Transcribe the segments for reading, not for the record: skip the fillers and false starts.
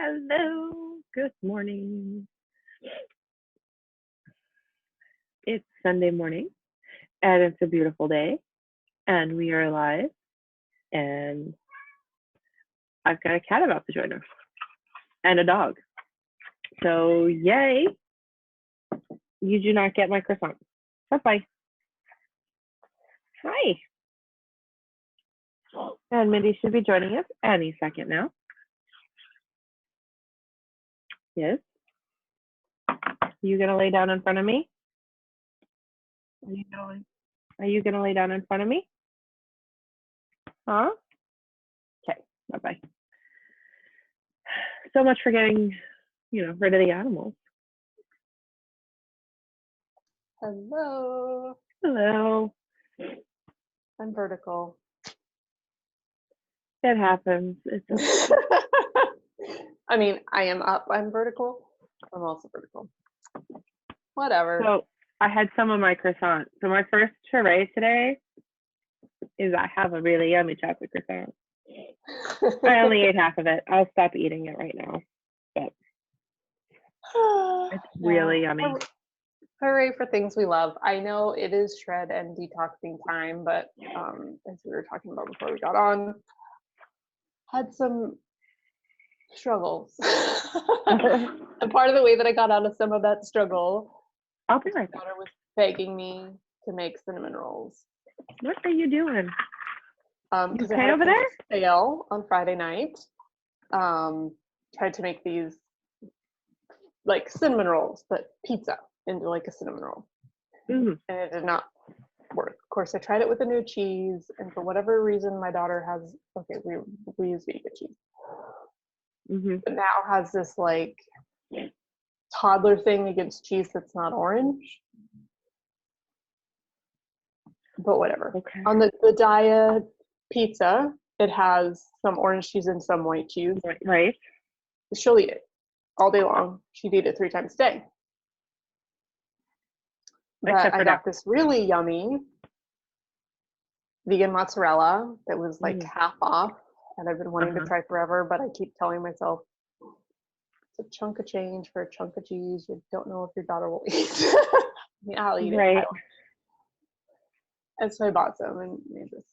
Hello, good morning. It's Sunday morning and it's a beautiful day and we are live and I've got a cat about to join us and a dog. So yay, you do not get my croissant. Bye-bye. Hi. And Mindy should be joining us any second now. Yes. You gonna lay down in front of me? Are you gonna lay down in front of me? Huh? Okay, bye-bye. So much for getting, rid of the animals. Hello. Hello. I'm vertical. It happens. It's okay. I mean, I am up. I'm vertical. I'm also vertical. Whatever. So I had some of my croissant. So my first charade today is I have a really yummy chocolate croissant. I only ate half of it. I'll stop eating it right now. But it's really yummy. Hooray for things we love. I know it is shred and detoxing time, but as we were talking about before we got on, had some struggles. And part of the way that I got out of some of that struggle, I'll be right my back. daughter was begging me to make cinnamon rolls. What are you doing? Because Okay over there? Sale on Friday night. Tried to make these like cinnamon rolls, but pizza into like a cinnamon roll. Mm-hmm. And it did not work. Of course, I tried it with a new cheese, and for whatever reason, my daughter has we use vegan cheese, but now has this like toddler thing against cheese that's not orange. But whatever. Okay. On the diet pizza, it has some orange cheese and some white cheese. Right. She'll eat it all day long. She'd eat it 3 times a day. But I got this really yummy vegan mozzarella that was like half off, and I've been wanting to try forever, but I keep telling myself it's a chunk of change for a chunk of cheese. You don't know if your daughter will eat. Yeah, I'll eat it. And so I bought some and made this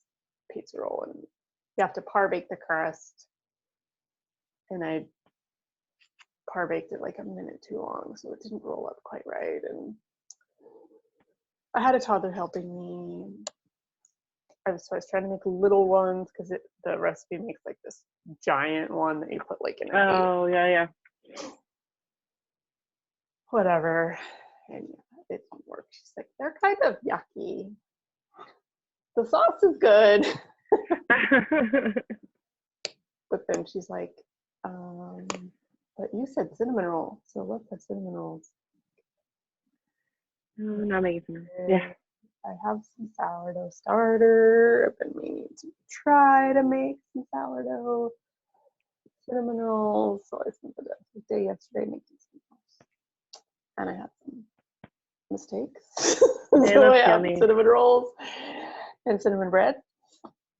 pizza roll, and you have to par bake the crust, and I par baked it like a minute too long, so it didn't roll up quite right, and I had a toddler helping me. I was trying to make little ones because the recipe makes like this giant one that you put like in a Oh, yeah. Whatever. And it didn't work. She's like, they're kind of yucky. The sauce is good. But then she's like, but you said cinnamon roll, so let's have cinnamon rolls. Not making yeah. I have some sourdough starter. I've been meaning to try to make some sourdough cinnamon rolls. So I spent the day yesterday making cinnamon rolls. And I had some mistakes. So I have cinnamon rolls and cinnamon bread.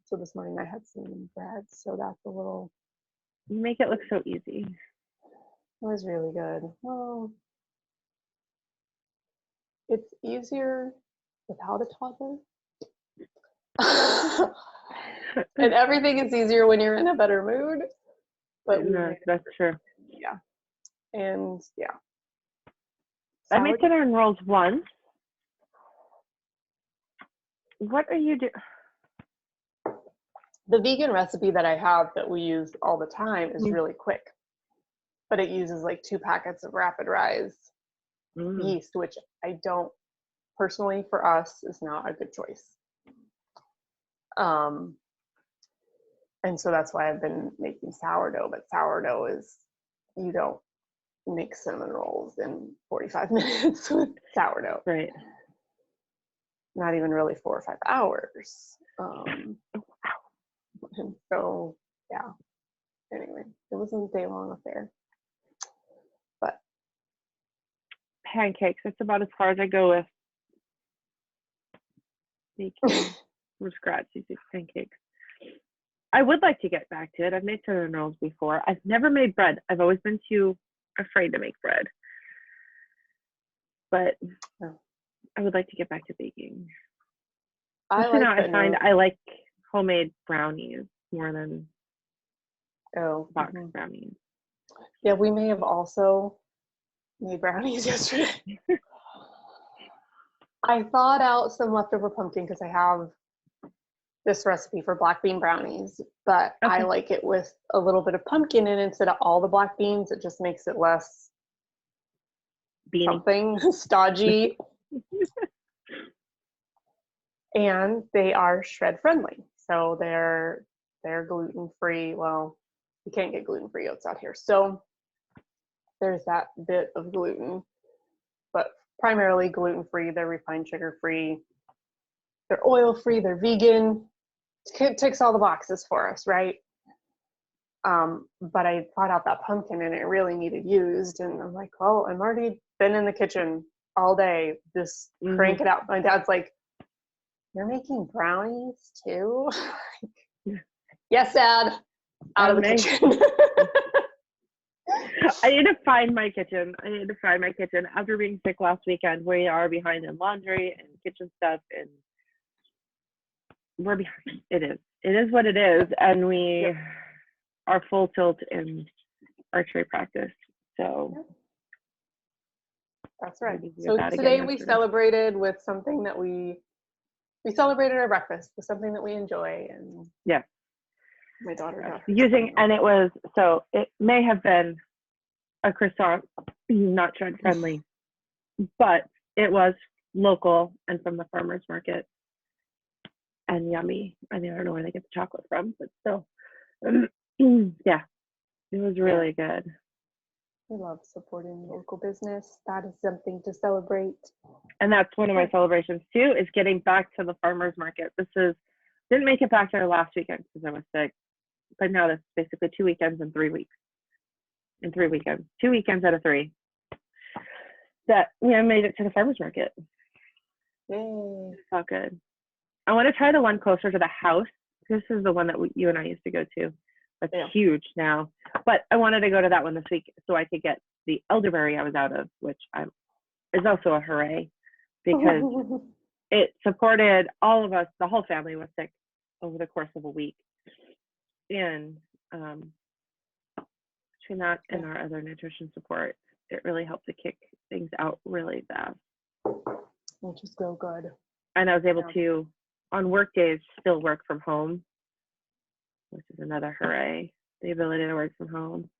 So this morning I had cinnamon bread. So that's a little. You make it look so easy. It was really good. Well, it's easier without a toddler. And everything is easier when you're in a better mood. But that's true. Yeah. And yeah. I made cinnamon rolls once. What are you doing? The vegan recipe that I have that we use all the time is really quick. But it uses like 2 packets of rapid rise yeast, which I don't personally, for us, is not a good choice. And so that's why I've been making sourdough, but sourdough is, you don't make cinnamon rolls in 45 minutes with sourdough. Right. Not even really 4 or 5 hours. And so, yeah. Anyway, it was a day-long affair. But pancakes, that's about as far as I go with baking from scratch. These pancakes. I would like to get back to it. I've made cinnamon rolls before. I've never made bread. I've always been too afraid to make bread. But Oh. I would like to get back to baking. I Especially now like I find I like homemade brownies more than box brownies. Yeah, we may have also made brownies yesterday. I thawed out some leftover pumpkin because I have this recipe for black bean brownies, but I like it with a little bit of pumpkin in it instead of all the black beans. It just makes it less something stodgy. And they are shred friendly, so they're gluten free. Well, you can't get gluten free oats out here, so there's that bit of gluten, but primarily gluten free. They're refined sugar free. They're oil free. They're vegan. It ticks all the boxes for us, right? But I thought out that pumpkin and it really needed used, and I'm like, well, I'm already been in the kitchen all day, just crank it out. My dad's like, you're making brownies too? Yes, Dad. Out of the kitchen. I need to find my kitchen. After being sick last weekend, we are behind in laundry and kitchen stuff, and we're behind. It is what it is, and we are full tilt in archery practice. So that's right. So today we celebrated with something that we celebrated our breakfast with something that we enjoy, and my daughter got using, and it may have been a croissant, not shred friendly, but it was local and from the farmer's market and yummy. I mean, I don't know where they get the chocolate from, but still, yeah, it was really good. We love supporting local business. That is something to celebrate. And that's one of my celebrations too, is getting back to the farmer's market. Didn't make it back there last weekend because I was sick, but now that's basically 2 weekends in 3 weeks. In 3 weekends, 2 weekends out of 3 that we made it to the farmer's market. Yay. It's so good. I want to try the one closer to the house. This is the one that you and I used to go to. That's huge now. But I wanted to go to that one this week so I could get the elderberry I was out of, which is also a hooray because it supported all of us. The whole family was sick over the course of a week. And between that and our other nutrition support, it really helped to kick things out really fast. Which is so good. And I was able to, on work days, still work from home, which is another hooray. The ability to work from home.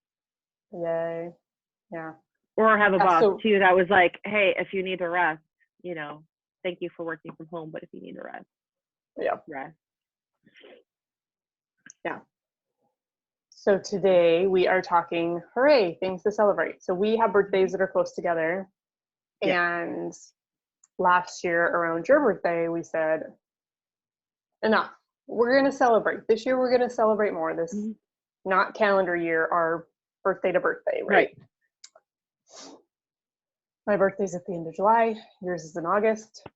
Yay. Yeah. Or have a boss too that was like, hey, if you need to rest, thank you for working from home, but if you need to rest, rest. Yeah. So today we are talking, hooray, things to celebrate. So we have birthdays that are close together. And last year around your birthday, we said, enough. We're going to celebrate. This year we're going to celebrate more. This not calendar year, our birthday to birthday, right? My birthday's at the end of July. Yours is in August.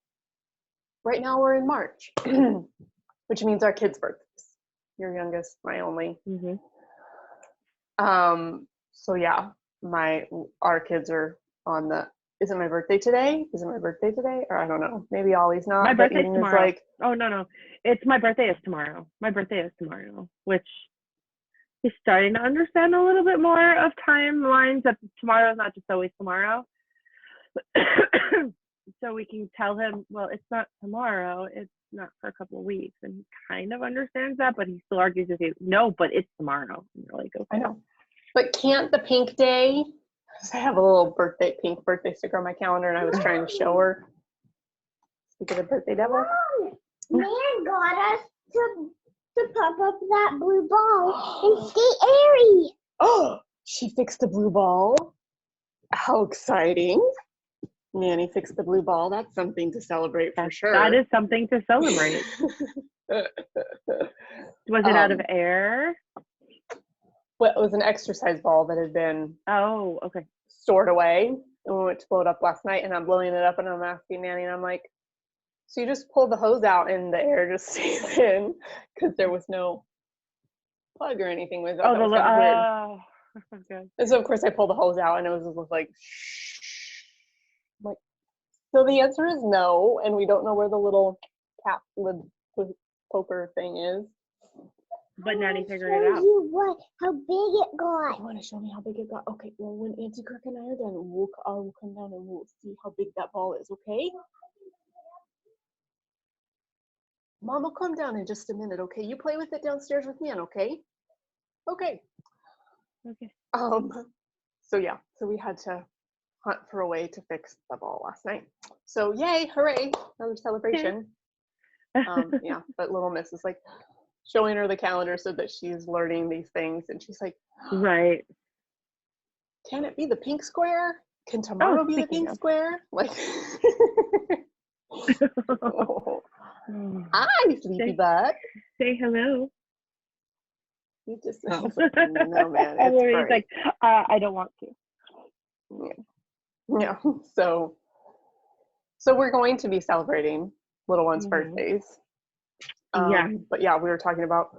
Right now we're in March, which means our kids' birthdays. Your youngest, my only. So yeah, our kids are on the, is it my birthday today? Is it my birthday today? Or I don't know. Maybe Ollie's not. My birthday's tomorrow. Oh, no. It's my birthday is tomorrow. My birthday is tomorrow, which he's starting to understand a little bit more of timelines, that tomorrow is not just always tomorrow. So we can tell him, well, it's not tomorrow, it's not for a couple of weeks. And he kind of understands that, but he still argues with you, no, but it's tomorrow. And you're like, okay. I know. But can't the pink day, I have a little pink birthday sticker on my calendar, and I was trying to show her. Speak of the birthday devil. Man got us to pop up that blue ball and stay airy. Oh, she fixed the blue ball. How exciting. Nanny fixed the blue ball. That's something to celebrate for sure. That is something to celebrate. Was it out of air? Well, it was an exercise ball that had been stored away. And we went to blow it up last night, and I'm blowing it up, and I'm asking Nanny, and I'm like, so you just pulled the hose out and the air just stays in? Because there was no plug or anything with it. Oh, That was kind of weird. okay. And so of course I pulled the hose out and it was just like, shh. I'm like, so the answer is no, and we don't know where the little cap lid poker thing is. But Nanny figured show it out. you how big it got. You want to show me how big it got? Okay, well, when Auntie Kirk and I are done, I'll come down and we'll see how big that ball is, okay? Mom will come down in just a minute, okay? You play with it downstairs with Nan, okay? Okay. Okay. So yeah, so we had to hunt for a way to fix the ball last night. So yay, hooray, another celebration. Yeah, but little Miss is like showing her the calendar so that she's learning these things, and she's like, Right. can it be the pink square? Can tomorrow be the speaking pink of. square? Like, oh, hi, sleepy Say- butt. Say hello. You just no man, it's He's great. like, I don't want to. Yeah. So we're going to be celebrating little one's Mhm. birthdays. Yeah. But yeah, we were talking about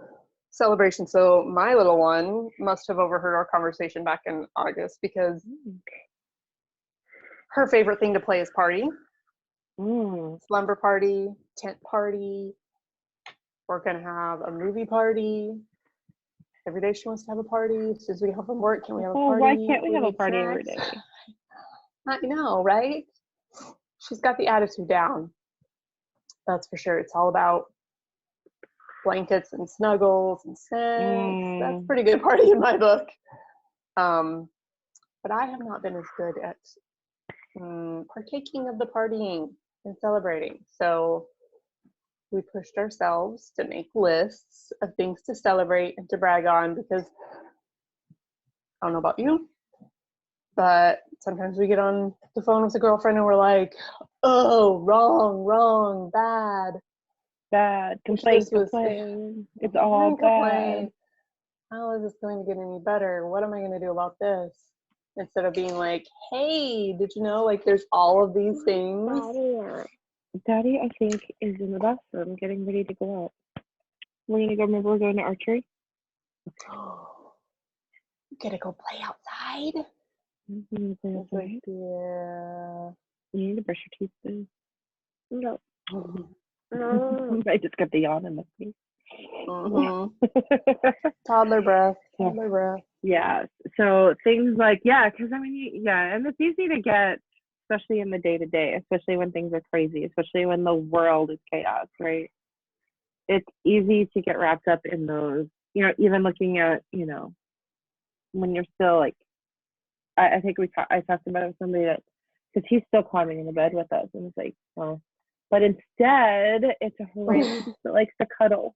celebration. So my little one must have overheard our conversation back in August because her favorite thing to play is party, slumber party, tent party. We're gonna have a movie party. Every day she wants to have a party. As soon as we get home from work, can we have a party? Why can't we have a eat party every snacks? day? I know, right? She's got the attitude down. That's for sure. It's all about blankets and snuggles and snacks. That's a pretty good party in my book. But I have not been as good at partaking of the partying and celebrating. So we pushed ourselves to make lists of things to celebrate and to brag on because I don't know about you, but sometimes we get on the phone with a girlfriend and we're like, oh, wrong, bad. Bad. This was- Complain. It's all bad. How is this going to get any better? What am I going to do about this? Instead of being like, hey, did you know, like, there's all of these things. Daddy, I think, is in the bathroom getting ready to go out. We're going to go, remember we're going to archery? You gotta go play outside? Mm-hmm. It's like, yeah. You need to brush your teeth, please. No. Mm. I just got the yawn in my face. Toddler breath. Yeah. So things like, because I mean, and it's easy to get, especially in the day to day, especially when things are crazy, especially when the world is chaos, right? It's easy to get wrapped up in those, even looking at, when you're still like, I think I talked about it with somebody that, because he's still climbing in the bed with us, and it's like, oh, but instead it's a horrendous that likes to cuddle,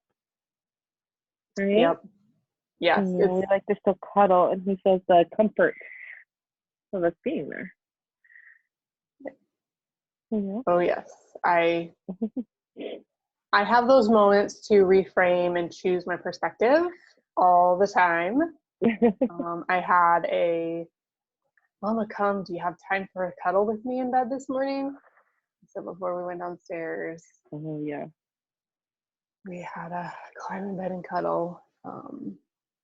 right? Yep. Yes. And, we like to still cuddle, and he says the comfort of us being there. Oh yes, I have those moments to reframe and choose my perspective all the time. I had a Mama, come, do you have time for a cuddle with me in bed this morning? So before we went downstairs, Oh yeah, we had a climb in bed and cuddle.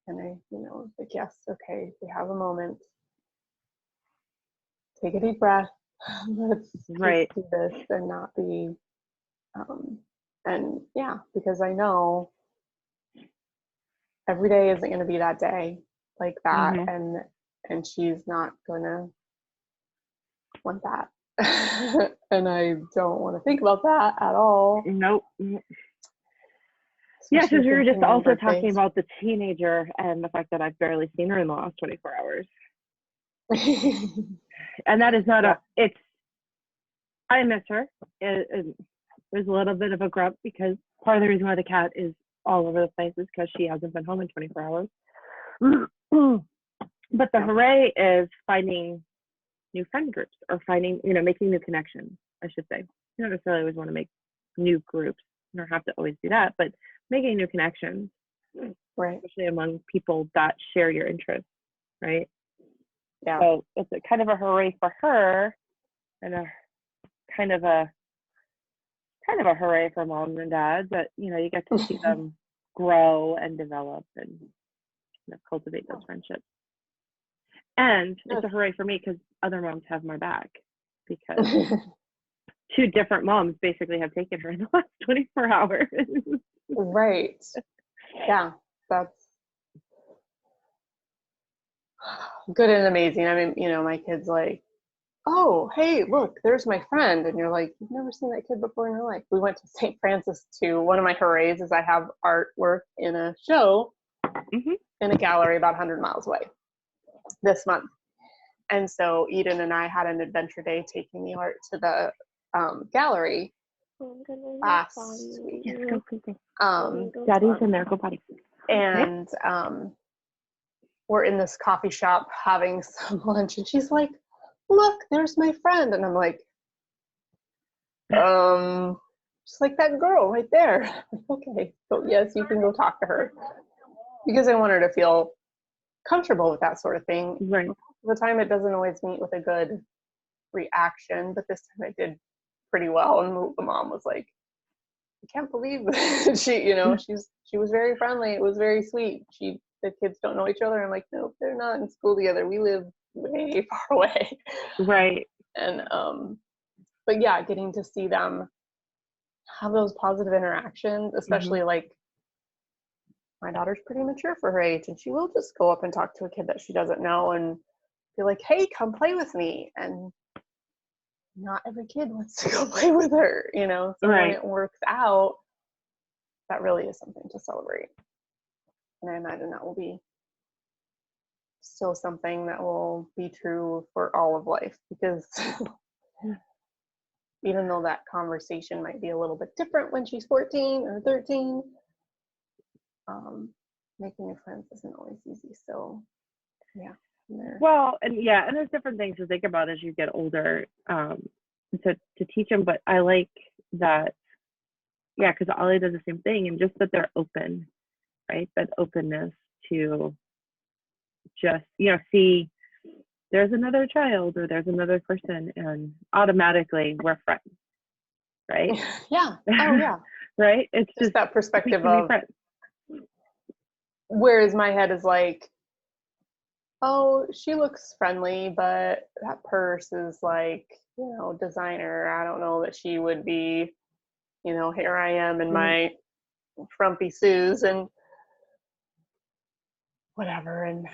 And I, was like, yes, okay, we have a moment. Take a deep breath. Let's right. just do this and not be, and yeah, because I know every day isn't going to be that day like that, and she's not going to want that. And I don't want to think about that at all. Nope. Yeah, because we were just also talking about the teenager and the fact that I've barely seen her in the last 24 hours. And that is not I miss her. It was a little bit of a grump because part of the reason why the cat is all over the place is because she hasn't been home in 24 hours. But the hooray is finding new friend groups or finding, making new connections, I should say. You don't necessarily always want to make new groups. You don't have to always do that, but making new connections, right? Especially among people that share your interests, right? Yeah. So it's a kind of a hooray for her, and a kind of a hooray for moms and dads that you get to see them grow and develop and cultivate those friendships. And it's a Yes. hooray for me because other moms have my back, because 2 different moms basically have taken her in the last 24 hours. Right. Yeah, that's good and amazing. I mean, my kid's like, oh, hey, look, there's my friend. And you're like, you've never seen that kid before in your life. We went to St. Francis too. One of my hoorays is I have artwork in a show Mhm. in a gallery about 100 miles away this month. And so Eden and I had an adventure day taking the art to the gallery last week. Yes, go, go, go. Um, Daddy's in there. Go potty. and we're in this coffee shop having some lunch, and she's like, look, there's my friend. And I'm like, just like that girl right there. Okay, so yes, you can go talk to her, because I want her to feel comfortable with that sort of thing. Right. The time it doesn't always meet with a good reaction, but this time I did pretty well. And the mom was like, I can't believe she was very friendly. It was very sweet. The kids don't know each other. I'm like, no, they're not in school together. We live way far away. Right. And but yeah, getting to see them have those positive interactions, especially like my daughter's pretty mature for her age, and she will just go up and talk to a kid that she doesn't know and be like, hey, come play with me. And not every kid wants to go play with her, so when Right. it works out, that really is something to celebrate. And I imagine that will be still something that will be true for all of life, because even though that conversation might be a little bit different when she's 14 or 13, making new friends isn't always easy. So yeah. Well, and there's different things to think about as you get older, to teach them. But I like that, because Ollie does the same thing, and just that they're open, right? That openness to just, see there's another child or there's another person, and automatically we're friends, right? Yeah. Oh yeah. Right? It's Just that perspective we can be of, friends. whereas my head is like, oh, she looks friendly, but that purse is like, designer. I don't know that she would be, here I am in my frumpy shoes and whatever. And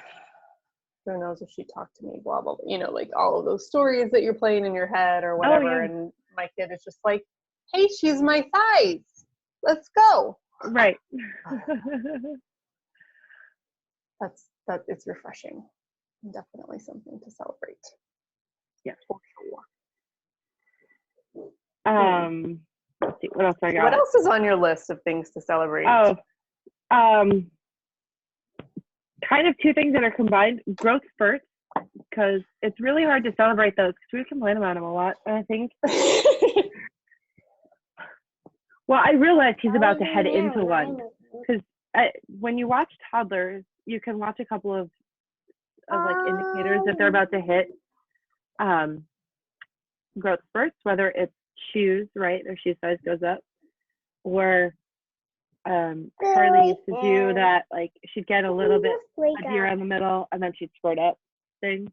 who knows if she talked to me, blah, blah, blah, like all of those stories that you're playing in your head or whatever. And my kid is just like, hey, she's my size. Let's go. Right. It's refreshing. Definitely something to celebrate. Yeah. For sure. Let's see, what else I got? What else is on your list of things to celebrate? Oh, kind of 2 things that are combined: growth spurts, because it's really hard to celebrate those because we complain about them a lot. And I think, well, I realized he's about to head into one, because when you watch toddlers, you can watch a couple of like indicators that they're about to hit growth spurts, whether it's shoes, right? Their shoe size goes up, or Carly used to do that, like she'd get a little bit here in the middle and then she'd spurt up thing.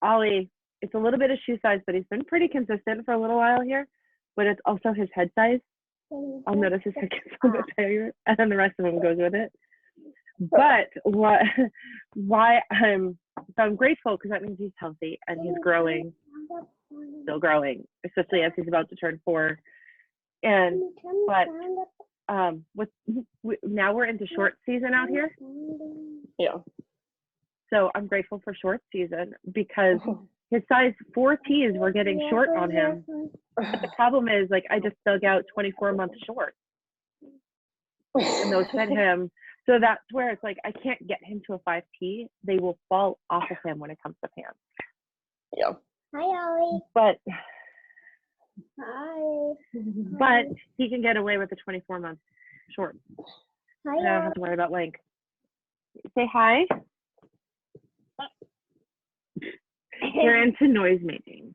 Ollie, it's a little bit of shoe size, but he's been pretty consistent for a little while here, but it's also his head size. I'll notice his head gets a little bit bigger, and then the rest of him goes with it. But I'm grateful, because that means he's healthy and he's growing, still growing, especially as he's about to turn 4. And now we're into short season out here. Yeah. So I'm grateful for short season, because his size 4Ts were getting short on him. But the problem is, like, I just dug out 24-month shorts, and those fit him. So that's where it's like, I can't get him to a 5T. They will fall off of him when it comes to pants. Yeah. Hi, Ollie. But Hi. he can get away with a 24-month short. Hi, I don't have to worry about length. Say hi. You're into noise making.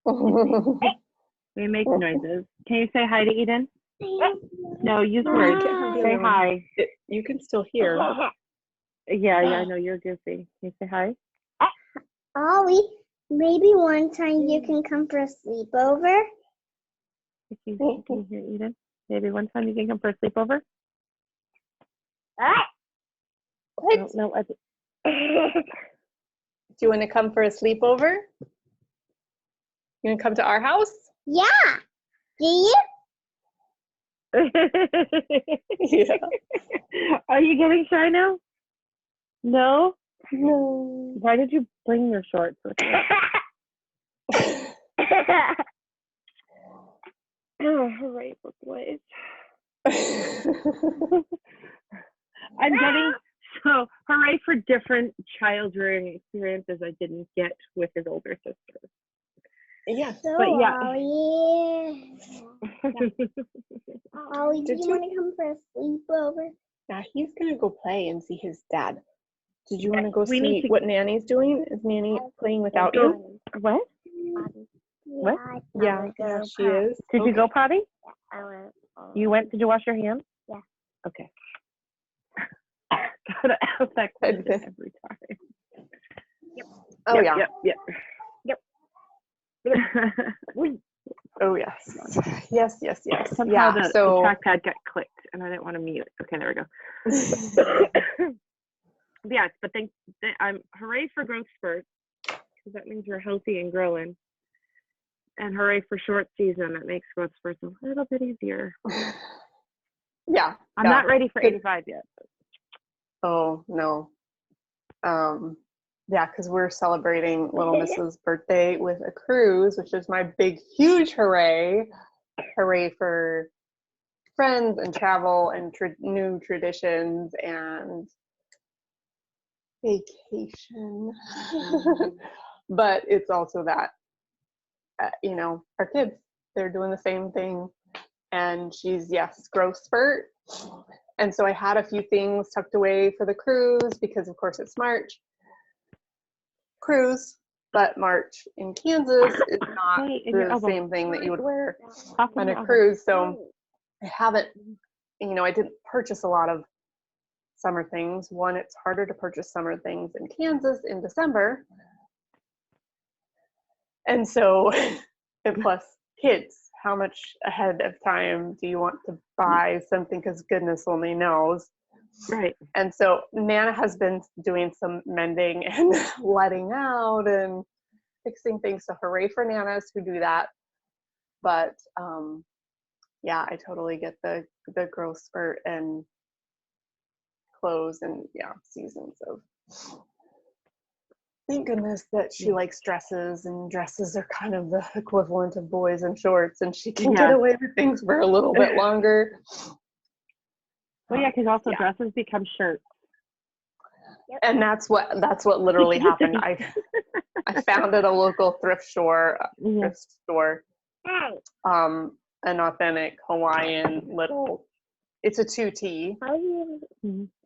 We make noises. Can you say hi to Eden? No, use words. Say hi. You can still hear. Yeah, I know you're goofy. Can you say hi? Ollie, maybe one time you can come for a sleepover. Can you hear Eden? Maybe one time you can come for a sleepover? What? No, Do you want to come for a sleepover? You want to come to our house? Yeah. Do you? Yeah. Are you getting shy now? No? No. Why did you bring your shorts with you? Oh, hooray for boys. I'm getting, so hooray for different child rearing experiences I didn't get with his older sister. Yeah. So, But yeah. Ollie, do Did you you- want to come for a sleepover? Yeah, he's gonna go play and see his dad. Did you want to go We need see to- what Nanny's doing? Is Nanny playing without you? What? What? Yeah, she is. Did you go potty? I went. You went? Did you wash your hands? Yeah. Okay. Gotta ask that question every time. Oh yeah. Yep. Oh yes. Yes. Somehow Yeah. the So trackpad got clicked and I didn't want to mute it. Okay, there we go. Yes, but I'm hooray for growth spurts because that means we're healthy and growing. And hooray for short season. That makes growth spurts a little bit easier. yeah. I'm not ready for 85 yet. Oh no. Yeah, because we're celebrating little Mrs. birthday with a cruise, which is my big, huge hooray. Hooray for friends and travel and new traditions and vacation. But it's also that, our kids, they're doing the same thing. And she's, yes, growth spurt. And so I had a few things tucked away for the cruise because, of course, it's March. Cruise, but March in Kansas is not the same thing that you would wear on a cruise. So I haven't, I didn't purchase a lot of summer things. One, it's harder to purchase summer things in Kansas in December. And so, and plus kids, how much ahead of time do you want to buy something? Because goodness only knows. Right. And so Nana has been doing some mending and letting out and fixing things. So hooray for Nanas who do that. But yeah, I totally get the growth spurt and clothes and seasons of. Thank goodness that she likes dresses, and dresses are kind of the equivalent of boys and shorts, and she can get away with things for a little bit longer. Well, yeah, because also dresses become shirts. And that's what literally happened. I found at a local thrift store, an authentic Hawaiian little. It's a 2T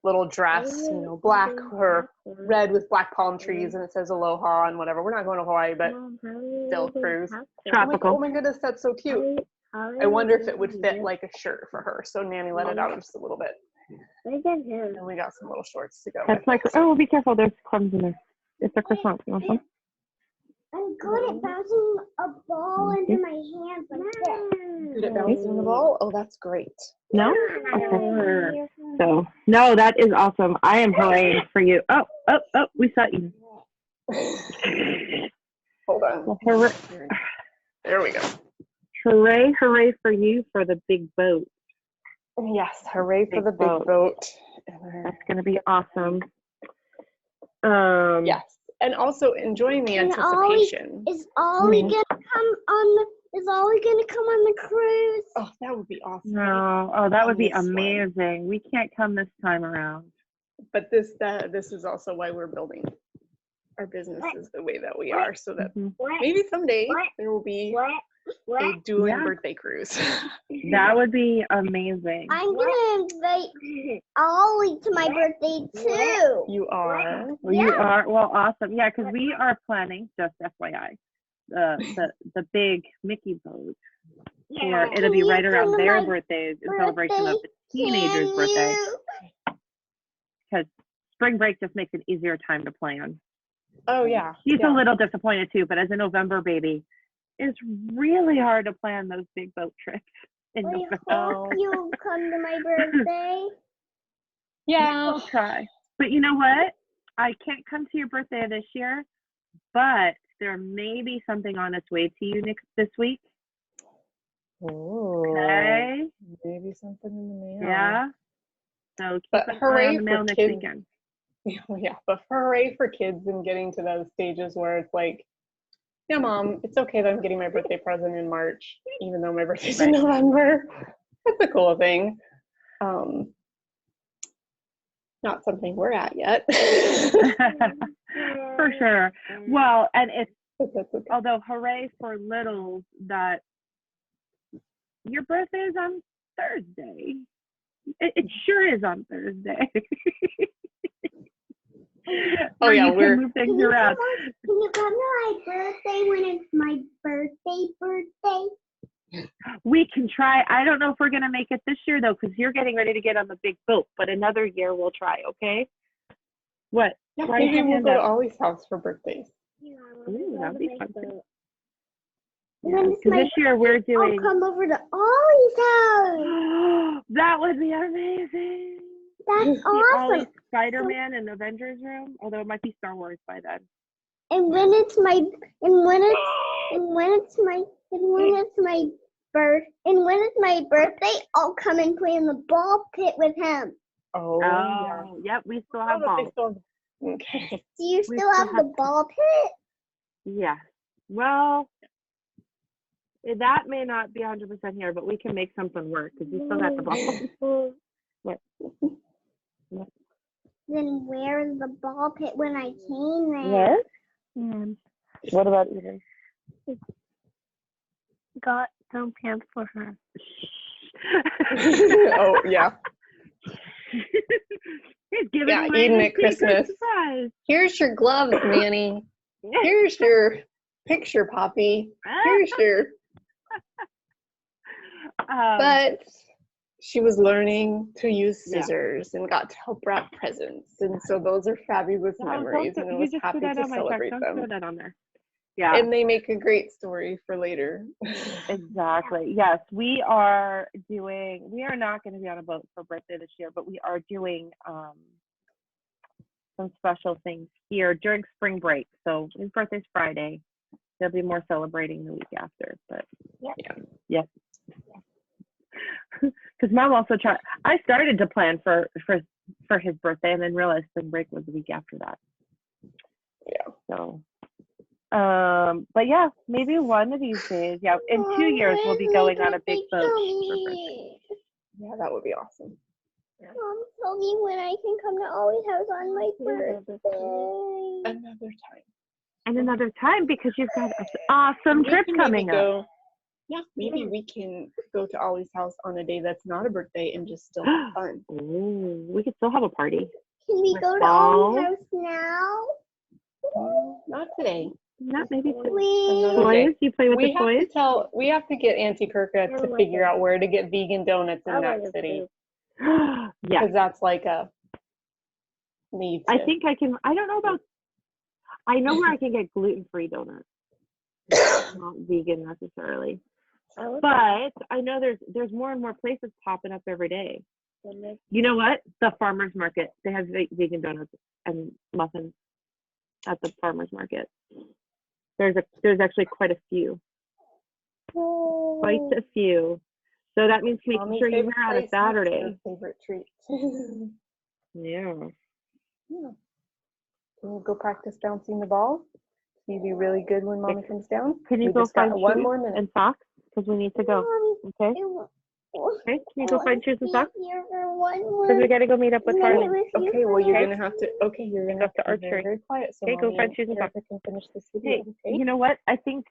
little dress, black or red with black palm trees, and it says aloha and whatever. We're not going to Hawaii, but still cruise. I'm like, oh my goodness, that's so cute. I wonder if it would fit like a shirt for her. So Nanny let it out just a little bit. And we got some little shorts to go. That's like, oh, be careful. There's crumbs in there. It's a croissant. You want some? I'm good at bouncing a ball into my hands like this. Good at bouncing the ball? Oh, that's great. No? Okay. So, no, that is awesome. I am hooray for you. Oh, we saw you. Hold on. Well, hooray. There we go. Hooray for you for the big boat. Yes, hooray for the big boat. That's going to be awesome. Yes. And also enjoying the anticipation. Is Ollie gonna come on the cruise? Oh, that would be awesome. No. Oh, that would be amazing. We can't come this time around. But this is also why we're building our businesses the way that we are, so that maybe someday there will be a dueling birthday cruise. That would be amazing. I'm gonna invite Ollie to my birthday too. You are. You are. Well, awesome. Yeah, because we are planning, just FYI, the big Mickey boat. Or it'll be right around their birthdays in celebration of the teenager's birthday. Because spring break just makes an easier time to plan. Oh yeah. He's yeah. a little disappointed too, but as a November baby, it's really hard to plan those big boat trips in I November. hope you'll come to my birthday. Yeah. We'll try. But you know what? I can't come to your birthday this year, but there may be something on its way to you this week. Ooh, Okay. maybe something in the mail. Yeah. So keep But an eye hooray on the mail for next kids. weekend. Yeah, but hooray for kids and getting to those stages where it's like, yeah, Mom, it's okay that I'm getting my birthday present in March, even though my birthday's in Right. November. That's a cool thing. Not something we're at yet. For sure. Well, and it's But that's okay. although hooray for littles that your birthday is on Thursday. It sure is on Thursday. Oh, Where yeah, you we're- can move Can things you, around. can you come to my birthday when it's my birthday? We can try. I don't know if we're gonna make it this year though, because you're getting ready to get on the big boat. But another year we'll try. Okay? What? Yeah, Why is maybe your we'll hand go to up? Ollie's house for birthdays. Yeah, Ooh, that'd be fun too. When it's Because my this year we're I'll doing. come over to Ollie's house. That would be amazing. That's Ollie's awesome. Spider-Man and Avengers room, although it might be Star Wars by then. And when it's my birthday, I'll come and play in the ball pit with him. Oh, yeah. Oh, yep, we still Oh, have but they balls. still- Okay. Do you We still have still the have- ball pit? Yeah. Well, that may not be 100% here, but we can make something work because we still got the balls. What? Then where's the ball pit when I came there? What? What about Eden? Got some pants for her. Oh, yeah. He's giving Yeah, away Eden the at Christmas. secret surprise. Here's your gloves, Manny. Here's your picture, Poppy. Here's your. But she was learning to use Yeah. scissors and got to help wrap presents. And so those are fabulous memories, and I you was just happy put that to on my check. celebrate Don't them. throw that on there. Yeah. And they make a great story for later. Exactly. Yes, we are not going to be on a boat for birthday this year, but we are doing some special things here during spring break. So his birthday's Friday. There'll be more celebrating the week after, but yep. Because Mom also I started to plan for his birthday and then realized spring break was the week after that. Yeah. So but yeah, maybe one of these days, in 2 years we'll be going on a big boat for birthday. Yeah, that would be awesome. Mom, tell me when I can come to Ollie's house on my birthday. Another time. And another time because you've got an awesome trip We can coming maybe up. go- Yeah, maybe we can go to Ollie's house on a day that's not a birthday and just still have fun. Ooh, we could still have a party. Can we With go to balls. Ollie's house now? Not today. Not maybe Please. Another day. toys. You play with the toys. We have to get Auntie Kirka to figure out where to get vegan donuts in that city. Yeah, Because that's like a need to. I think I can. I don't know about. I know where I can get gluten-free donuts, not vegan necessarily. But I know there's more and more places popping up every day. You know what? The farmers market. They have vegan donuts and muffins at the farmers market. There's actually quite a few. Quite a few. So that means making Mommy's sure you're favorite here on a place, what's your Saturday. favorite treat. Yeah. Can you go practice bouncing the ball? Can you be really good when Mommy comes down? Can you We go just got find one shoes more minute. and socks? Because we need to go. Okay? Okay? Can you go find shoes and socks? Here for one more. Because we got to go meet up with Harley. Okay, well you're Okay. gonna have to. Okay, you're gonna Go have to to be very, archery. very quiet. So Okay, go Mommy find and shoes and Erica can finish this video. Hey, Okay. you know what? I think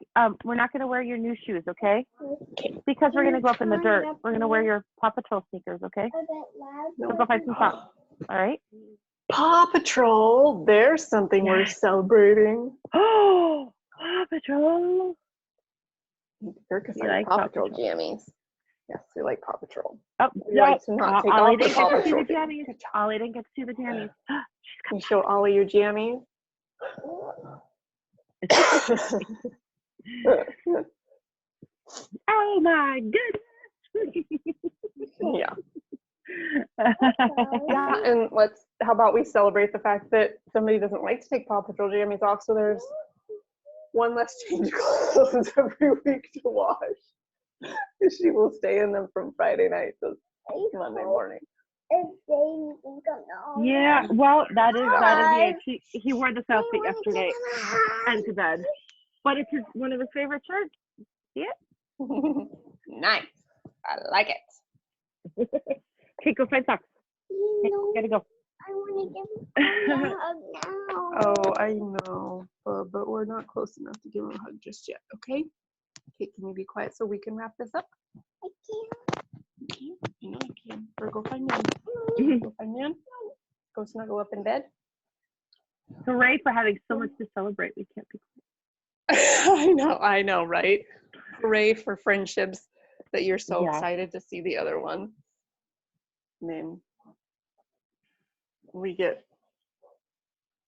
we're not going to wear your new shoes, okay? Okay. Because we're going to go up in the dirt. We're going to wear your Paw Patrol sneakers, okay? So go find some socks. All right? Paw Patrol. There's something we're celebrating. Oh, Paw Patrol. Erica's You like like Paw Paw Patrol Patrol. jammies. Yes, we like Paw Patrol. Oh, We no. like to not take Ollie off the didn't Paw get to see Patrol. the jammies. Good job. Ollie didn't get to see the jammies. Can you show Ollie your jammies? Oh my goodness. Yeah. Yeah, and how about we celebrate the fact that somebody doesn't like to take Paw Patrol jammies off, so there's one less change of clothes every week to wash. She will stay in them from Friday night to Monday morning. Yeah, well, that is the age. He wore this outfit yesterday and to bed. But it's one of his favorite shirts. See it? Nice. I like it. Okay, go find socks. Okay, gotta go. I want to give him a hug now. Oh, I know, but we're not close enough to give him a hug just yet, okay? Okay, can you be quiet so we can wrap this up? I can't. You can? I know you can. Or go find Nan. Go find Nan. Go snuggle up in bed. Hooray for having so much to celebrate. We can't be. I know, right? Hooray for friendships that you're so Yeah. excited to see the other one. I mean, we get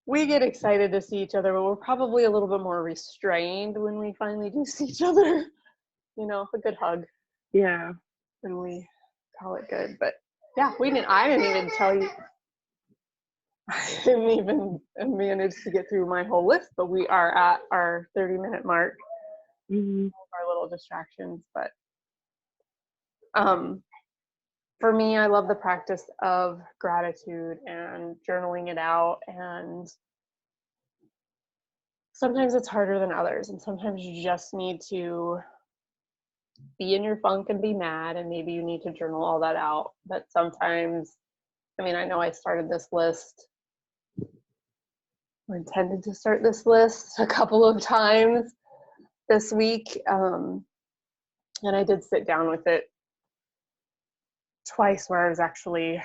excited to see each other, but we're probably a little bit more restrained when we finally do see each other. You know, a good hug, Yeah. and we call it good. But yeah, I didn't even tell you. I didn't even manage to get through my whole list, but we are at our 30-minute mark. Mm-hmm. Our little distractions, but for me, I love the practice of gratitude and journaling it out, and sometimes it's harder than others, and sometimes you just need to be in your funk and be mad, and maybe you need to journal all that out. But sometimes, I mean, I know I started this list, or intended to start this list a couple of times this week, and I did sit down with it twice where I was actually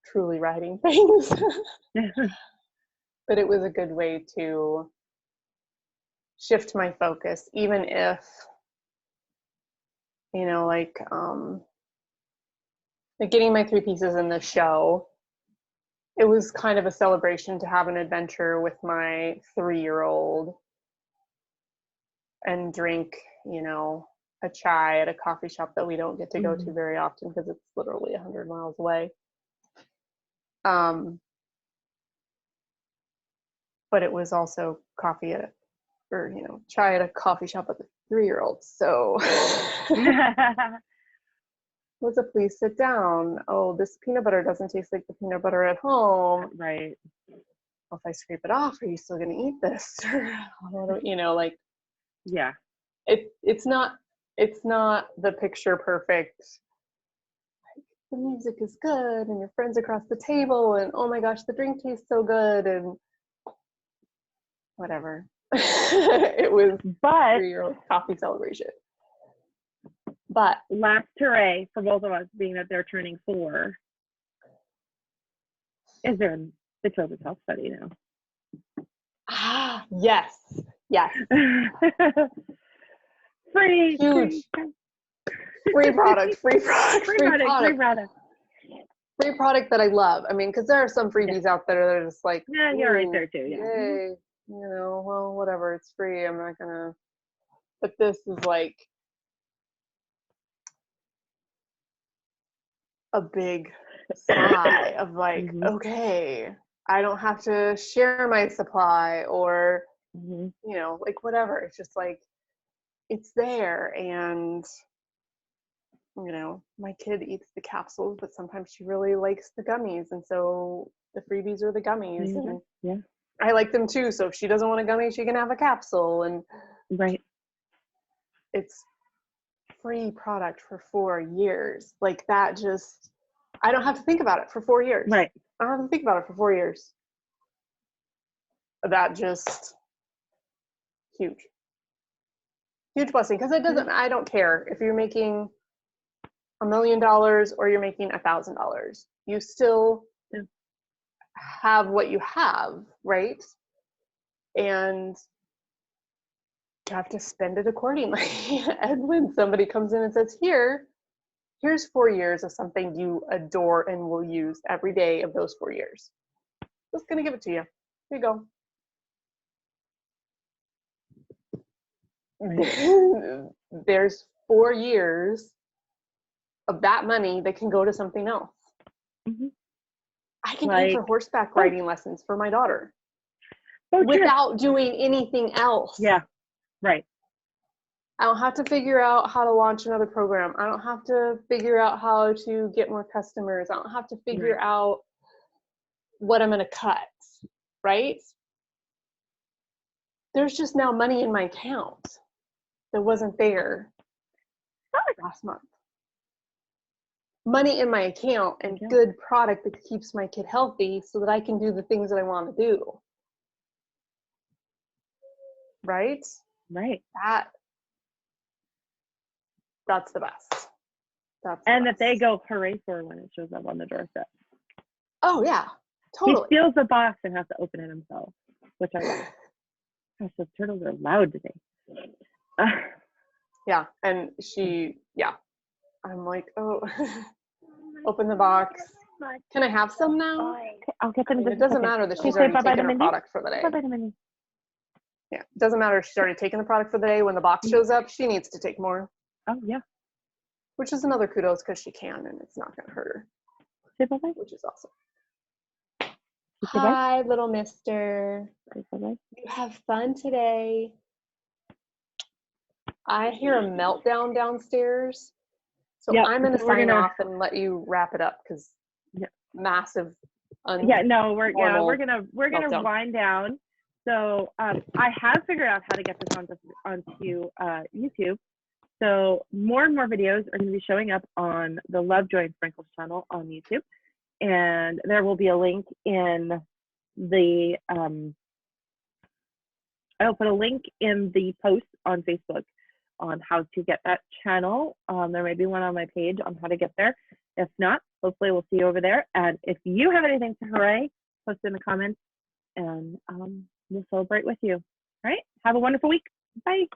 truly writing things. But it was a good way to shift my focus, even if, you know, like getting my 3 pieces in the show, it was kind of a celebration to have an adventure with my 3-year-old and drink, you know, a chai at a coffee shop that we don't get to go to very often because it's literally 100 miles away. But it was also coffee at chai at a coffee shop with a 3-year-old. So was a please sit down. Oh, this peanut butter doesn't taste like the peanut butter at home. Right. Well, if I scrape it off, are you still going to eat this? You know, like, Yeah. It's not the picture perfect. Like, the music is good and your friends across the table and oh my gosh, the drink tastes so good and whatever. It was But 3-year-old coffee celebration. But last hooray for both of us, being that they're turning 4, is there the children's health study now. Yes. Free. Huge. Free product that I love. I mean, because there are some freebies out there that are just like, Yeah, you're right there too. Yeah. Yay. You know, well, whatever, it's free. I'm not gonna. But this is like a big sigh of like, okay, I don't have to share my supply or, you know, like whatever. It's just like, it's there. And, you know, my kid eats the capsules, but sometimes she really likes the gummies. And so the freebies are the gummies. Mm-hmm. And yeah. I like them too. So if she doesn't want a gummy, she can have a capsule. And right. It's free product for 4 years. Like that just, I don't have to think about it for 4 years. Right. I don't have to think about it for 4 years. That just huge blessing. Because it doesn't, I don't care if you're making $1 million or you're making $1,000. You still have what you have, right? And you have to spend it accordingly. And when somebody comes in and says, here, Here's 4 years of something you adore and will use every day of those 4 years. Just gonna give it to you. Here you go. There's 4 years of that money that can go to something else. Mhm. I can pay for horseback riding lessons for my daughter without doing anything else. Yeah, right. I don't have to figure out how to launch another program. I don't have to figure out how to get more customers. I don't have to figure out what I'm going to cut, right? There's just now money in my account that wasn't there last month. Money in my account and good product that keeps my kid healthy so that I can do the things that I want to do. Right? Right. That's the best. And that they go hooray for when it shows up on the doorstep. Oh yeah, totally. He steals the box and has to open it himself, which I love. Gosh, those turtles are loud today. Yeah, and I'm like, oh, open the box. Can I have some now? I'll get them. It doesn't matter that she's already taken her product for the day. Bye-bye to Minnie. Yeah, it doesn't matter if she's already taken the product for the day. When the box shows up, she needs to take more. Oh, yeah. Which is another kudos because she can and it's not going to hurt her. Say bye-bye. Which is awesome. Say Hi, little mister. Say bye-bye. You have fun today. I hear a meltdown downstairs. So I'm going to sign off and let you wrap it up because massive. We're gonna wind down. So I have figured out how to get this onto YouTube. So more and more videos are going to be showing up on the Lovejoy and Sprinkles channel on YouTube, and there will be a link in the I'll put a link in the post on Facebook on how to get that channel. There may be one on my page on how to get there. If not, hopefully we'll see you over there. And if you have anything to hooray, post in the comments and we'll celebrate with you. All right. Have a wonderful week. Bye.